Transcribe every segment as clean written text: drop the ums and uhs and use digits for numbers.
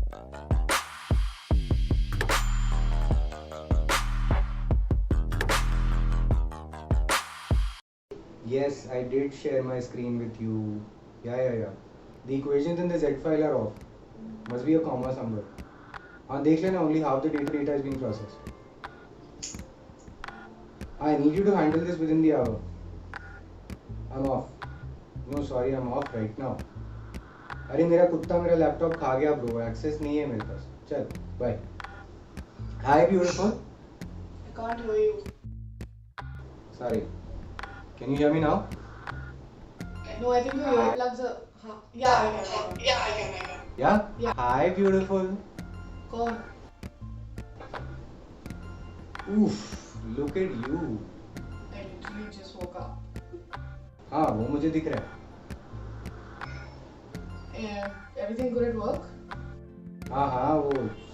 Yes, I did share my screen with you. Yeah. The equations in the Z file are off. Must be a comma somewhere. हाँ देख लेना, only half the data is being processed. I need you to handle this within the hour. I'm off. No sorry, I'm off right now. अरे मेरा कुत्ता मेरा laptop खा गया bro, access नहीं है मेरे पास. चल bye. Hi beautiful. I can't hear you. Sorry. Can you hear me now? No, I think your earplugs are. Yeah, I can. Yeah? Yeah. Hi beautiful. कौन? Oof, look at you. I literally just woke up. हाँ वो मुझे दिख रहा है. Everything good at work? हाँ वो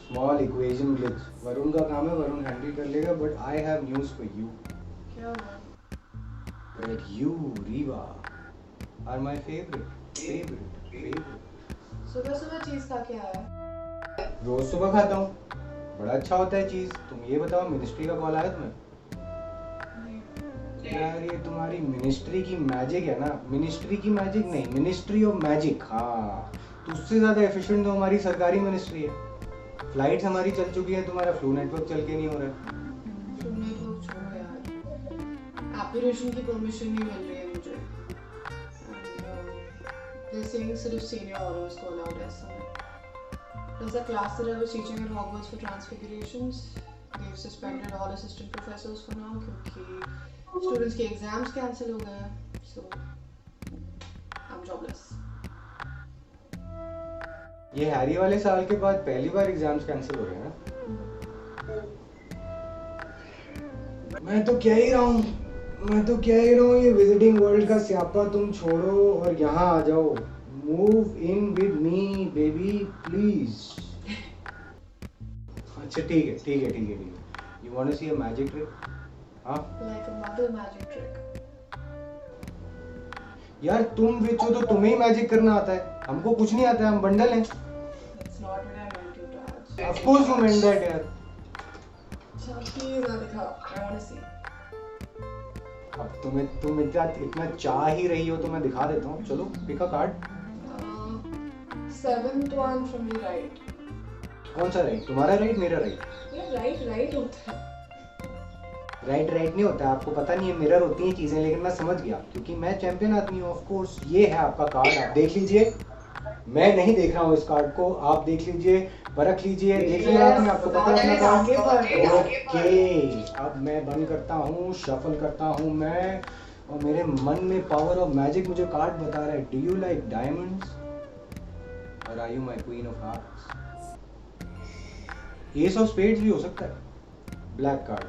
small equation glitch. Varun का काम है, वरुण हैंडल कर लेगा. But I have news for you. क्या हुआ? That you, Riva, are my favorite. सुबह चीज खा के आया? रोज सुबह खाता हूँ. बड़ा अच्छा होता है चीज. तुम ये बताओ, मिनिस्ट्री का कॉल आया तुम्हें? यार ये तुम्हारी मिनिस्ट्री की मैजिक है ना. मिनिस्ट्री की मैजिक नहीं, मिनिस्ट्री ऑफ मैजिक. हाँ तो उससे ज्यादा एफिशिएंट तो हमारी सरकारी मिनिस्ट्री है. फ्लाइट्स हमारी चल चुकी है, तुम्हारा फ्लू नेटवर्क चल के नहीं हो रहा है. फ्लू नेटवर्क छोड़ो यार. एप्लीकेशन की परमिशन नहीं मिल रही है मुझे. They're saying सिर्फ senior honors को allowed है समय. Plus the class that I was teaching at Hogwarts for transfigurations, they've suspended all assistant professors for now क्योंकि students के exams cancel हो गए हैं. So I'm jobless. ये हैरी वाले साल के बाद पहली बार एग्जाम्स कैंसिल हो रहे हैं. मैं तो कह ही रहा हूँ ये विजिटिंग वर्ल्ड का स्यापा तुम छोड़ो और यहाँ आ जाओ. Move in with me baby please. अच्छा ठीक है. You want to see a magic trick? हाँ Like a mother magic trick. यार तुम विच हो तो तुम्हें ही मैजिक करना आता है. हमको कुछ नहीं आता है, हम बंडल हैं. That's not what I meant you to add. Of course you meant that यार. अच्छा please ना दिखाओ. I want to see. अब तुम इतना चाह ही रही हो तो मैं दिखा देता हूँ. चलो pick a card. 7th one from the right. कौन सा राइट? तुम्हारा राइट मेरा राइट? ये राइट होता है. राइट नहीं होता. आपको पता नहीं है, मिरर होती हैं चीजें. लेकिन मैं समझ गया क्योंकि मैं चैंपियन आदमी हूँ. ऑफ कोर्स ये है आपका कार्ड, आप देख लीजिए. मैं नहीं देख रहा हूँ इस कार्ड को, आप देख लीजिए, परख लीजिए. देख लिया आपने? आपको पता है अपना कार्ड? ओके अब मैं बंद करता हूँ, शफल करता हूँ मैं, और मेरे मन में पावर ऑफ मैजिक मुझे कार्ड बता रहा है. डू यू लाइक डायमंड्स और are you my queen of hearts? Ace of spades भी हो सकता है. Black card,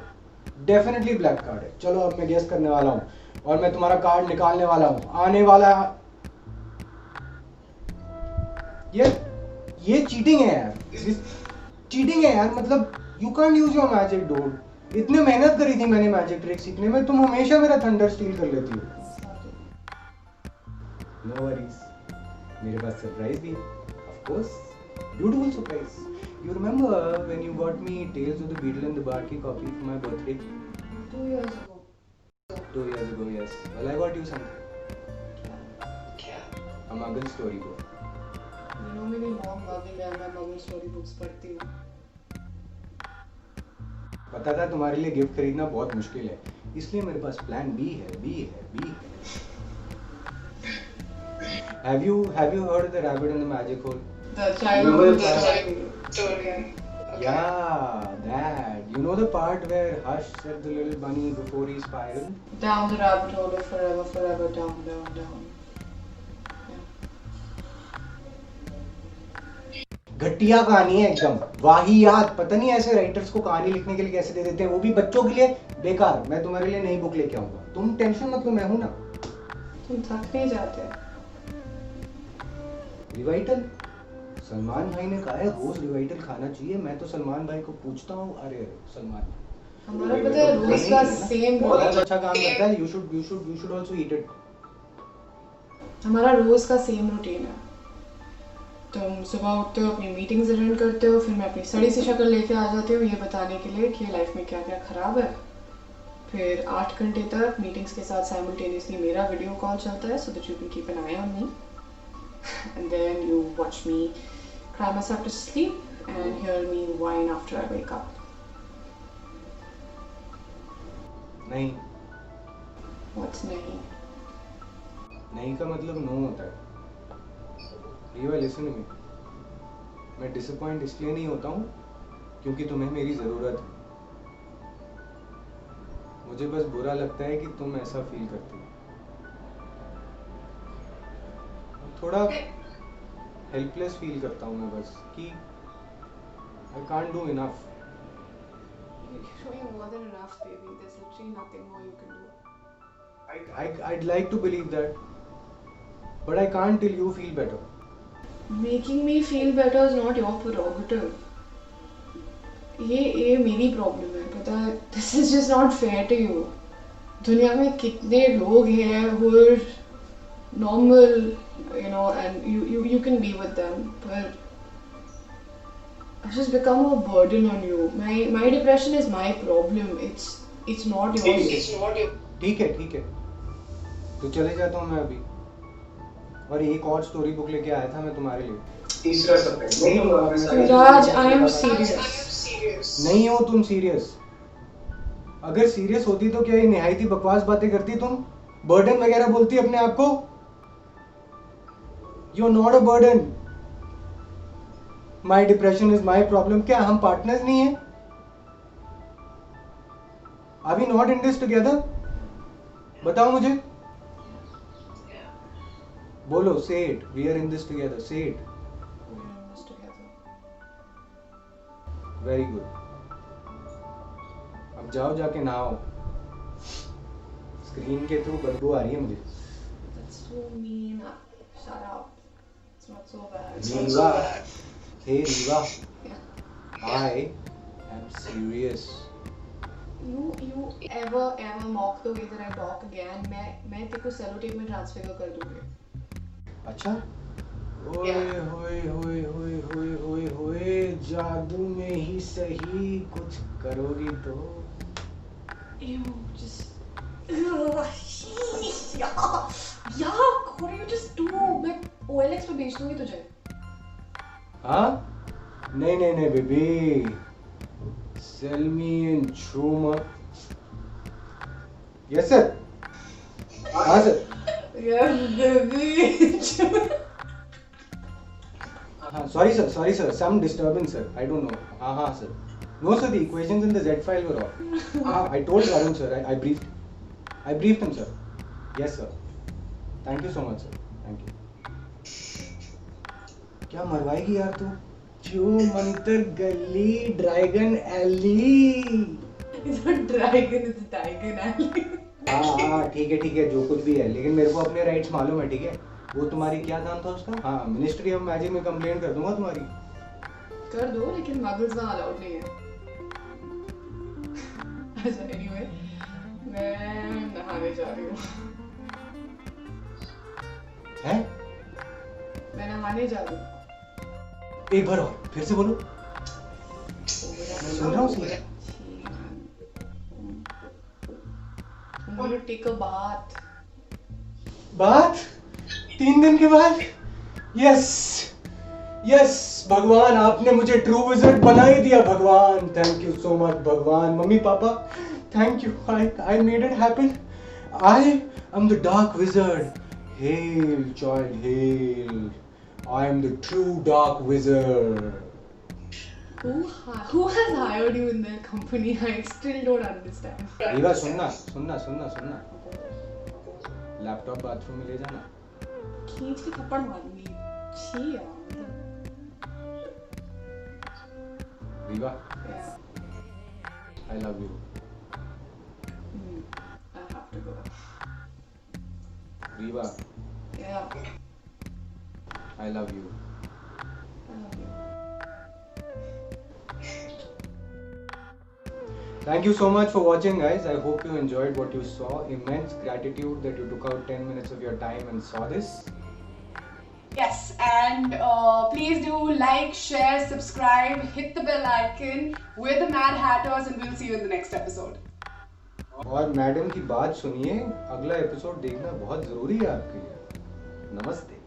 definitely black card है. चलो अब मैं गेस करने वाला हूँ और मैं तुम्हारा कार्ड निकालने वाला हूँ. आने वाला ये चीटिंग है यार. चीटिंग है यार. मतलब you can't use your magic dude. इतने मेहनत करी थी मैंने मैजिक ट्रिक सीखने में, तुम हमेशा मेरा थंडर स्टील कर लेती हो. नो वरीज, मेरे पास सरप्राइज भी है. Of course beautiful surprise. You remember when you got me Tales of the Beetle and the Barky copy for my birthday? 2 years ago. 2 years ago, yes. Well, I got you something. A Muggle storybook. You know मेरी mom Muggle है, मैं Muggle story books पढ़ती हूँ. पता था तुम्हारे लिए gift खरीदना बहुत मुश्किल है, इसलिए मेरे पास प्लान बी है. Have you heard of the rabbit and the magic hole? The childhood story. Yeah, that. You know the part where Hush said the little bunny before he spiraled? Down the rabbit hole of forever, down. घटिया कहानी है एकदम, वाहियात. पता नहीं ऐसे writers को कहानी लिखने के लिए कैसे दे देते हैं, वो भी बच्चों के लिए. बेकार. मैं तुम्हारे लिए नई बुक लेके आऊंगा, तुम टेंशन मत लो, मैं हूं ना. तुम थक नहीं जाते? रिवाइटल, सलमान भाई ने कहा है रोज रिवाइटल खाना चाहिए. मैं तो सलमान भाई को पूछता हूँ. अरे सलमान, हमारा पता है रोज का सेम बहुत अच्छा काम करता है. You should also eat it. हमारा रोज का सेम रूटीन है. तुम सुबह उठते हो, अपनी मीटिंग्स अटेंड करते हो, फिर मैं अपनी सड़ी सी शक्ल लेके आ जाती हूँ ये बताने के लिए कि लाइफ में क्या क्या ख़राब है। फिर 8 घंटे तक मीटिंग्स के साथ साइमल्टेनियसली मेरा वीडियो कॉल चलता है, so that you can keep an eye on me, and then you watch me cry myself to sleep and hear me whine after I wake up. नहीं, What's नहीं? नहीं का मतलब नो होता है। रीवा लिसन मी, मैं डिसअपॉइंट इसलिए नहीं होता हूँ क्योंकि तुम्हें मेरी ज़रूरत है। मुझे बस बुरा लगता है कि तुम ऐसा फील करती हो। थोड़ा हेल्पलेस फील करता हूँ मैं बस कि I can't do enough. You're showing more than enough, baby. There's literally nothing more you can do. I'd like to believe that, but I can't till you feel better. Making me feel better is not your prerogative. ये मेरी problem है, पता है? This is just not fair to you. दुनिया में कितने लोग हैं who are normal, you know, and you can be with them, but I've just become a burden on you. My depression is my problem. It's not yours. It's not your. ठीक है, तो चले जाता हूँ मैं अभी। और एक और स्टोरी बुक लेके आया था मैं तुम्हारे लिए। तीसरा सब्जेक्ट नहीं होगा मैं सारी। Raj, I am serious. नहीं हो तुम सीरियस। अगर सीरियस होती तो क्या ये निहायती बकवास बातें करती तुम? बर्डन वगैरह बोलती अपने आप को? You're not a burden. My depression is my problem. क्या हम पार्टनर्स नहीं हैं? Are we not in this together? बताओ मुझे। बोलो, say it. We are in this together. Say it. We're in this together. Very good. अब जाओ जाके नहाओ। स्क्रीन के थ्रू बदबू आ रही है मुझे। That's so mean. Shut up. It's not so bad. Rewa, hey Rewa, Yeah. I am serious. You ever mock the way that I talk again? मैं तेरे को सेलो टेप में ट्रांसफर कर दूंगी. अच्छा? ओए होए होए होए होए होए होए, जादू में ही सही कुछ करोगी तो? Ew, just. Yeah, what do you just do? मैं OLX पे बेच दूंगी तुझे. हाँ? नहीं baby, sell me in Truma. Yes sir. हाँ सर. Yeah, baby. हाँ, sorry sir, some disturbance sir, I don't know. हाँ sir. No sir, the equations in the Z file were off. I told Varun sir, I briefed him sir. Yes sir. Thank you so much sir. Thank you. क्या मरवाएगी यार तू? जो मंतर गली dragon alley. It's not dragon, it's Diagon Alley. हाँ ठीक है जो कुछ भी है, लेकिन मेरे को अपने राइट्स मालूम है, ठीक है? वो तुम्हारी क्या नाम था उसका? हाँ, मिनिस्ट्री ऑफ मैजिक में कंप्लेंट कर दूंगा तुम्हारी। कर दो, लेकिन मगल्स वहाँ अलाउड नहीं है. अच्छा, anyway, मैं नहाने जा रही हूँ. हैं? मैं नहाने जा रही हूँ. एक बार और फिर से बोलो। मैं सुन रहा हूँ सीधा। I'm going to take a bath. बात 3 दिन के बाद? यस भगवान, आपने मुझे ट्रू विज़र्ड बना ही दिया भगवान। थैंक यू सो मच भगवान। Mummy papa, thank you, I made it happen. I am the dark wizard. Hello child hello, I am the true dark wizard. Who has hired you in their company? I still don't understand. Rewa सुनना, laptop bathroom में ले जाना। खींच के थप्पड़ मारूंगी. छी यार. Rewa, Yeah. I love you. I have to go. Rewa, Yeah. I love you. I love you. Thank you so much for watching guys. I hope you enjoyed what you saw. Immense gratitude that you took out 10 minutes of your time and saw this. Yes, and please do like, share, subscribe, hit the bell icon. We're the Mad Hatters and we'll see you in the next episode. और madam की बात सुनिए, अगला episode देखना बहुत जरूरी है आपके लिए। नमस्ते।